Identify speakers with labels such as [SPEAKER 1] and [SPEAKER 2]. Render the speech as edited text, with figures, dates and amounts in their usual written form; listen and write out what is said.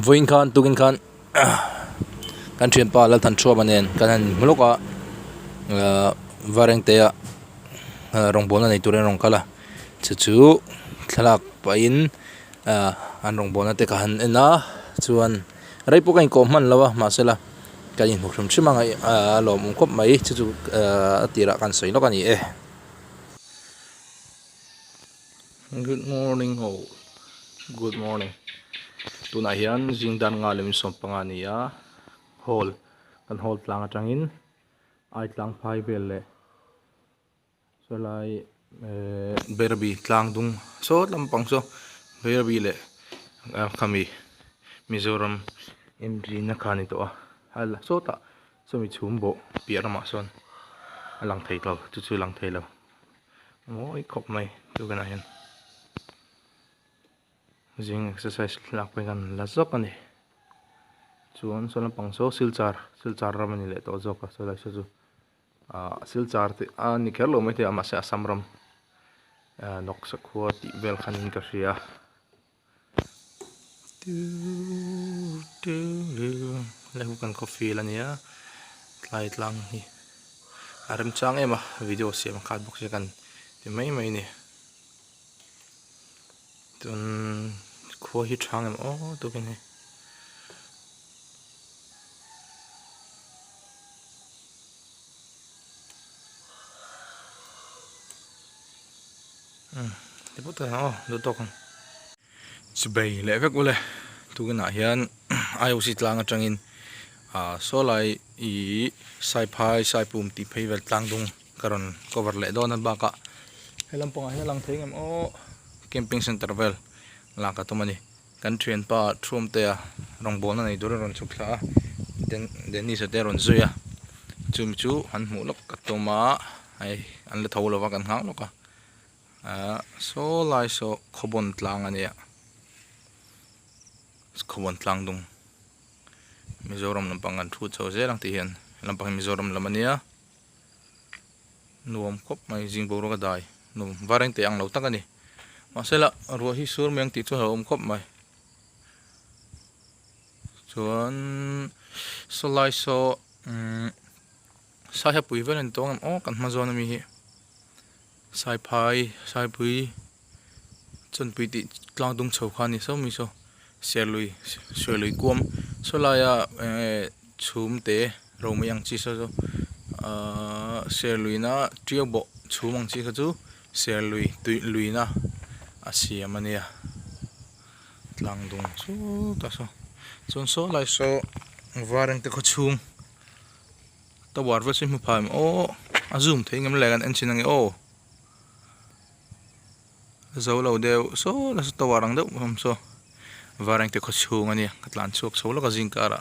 [SPEAKER 1] voin khan tukin khan kan thian pa la than thua manen kan han muloka vareng te a rong bona nei turen rong kala chu thalak pa in an rong bona te kan ena chuan rei pu kan ko man lawa masela kan in hukrum chimanga lom kop mai chu atira kan soi lo kan ni good morning all good morning tuna hian jingdan nga lem som panga ni a hall kan hall tlang atangin ai tlang phai vel le so lai berbi tlang dung so lampang so berbi le khami mizoram mg na khani to a hal so ta so mi chumbo piarama son alang thei lo chu lang thei lo moi khop mai tu kana hian jing exercise lak pe kan la zok ani chuan so lampang so silchar ramani le to zoka so lai so chu silchar te ani kherlo mai te ama se asamram nok sakhuwa ti bel khanin ka ria lehu kan coffee la nia light lang hi aram chang ema video siam khat box kan ti mai ni tun kho hi thang em to ken he te puta do to kan chbei le vek ule tu gana hian IOC tlang atangin so lai I sai phai sai pum ti pheivel tlang dung karon cover le don an baka helam panga helang thengem camping center vel laka tomani kan train pa thum te rong bon nei dur ron chukla den ni sa te ron zuya chum chu han mu lok katoma ai an le tholo wa kan hang loka so lai so khobon tlang ania khobon tlang dung Mizoram lampang an thu chho je lang ti hian lampang Mizoram lamania nuam kop mai jing bo ro ka dai num wareng te ang lo tak ani masela ro hi sur meng ti chu hom kop mai chuan so lai so sa ha pui vel an tong kan ma zon mi hi sai phai sai pui chon pui ti tlang dung chho khani so mi so serlui kuam so laya chum te ro mi ang chi so serlui na trio bo chum ang chi kha chu serlui lui na asiam ania tlang dung chu ta so chon so lai so wareng te kho chum ta war va sim pham azum thengam legan an chinang zo lo deu so la so ta warang deu so warang te kho chunga ni katlan chuk so lo ka jingkara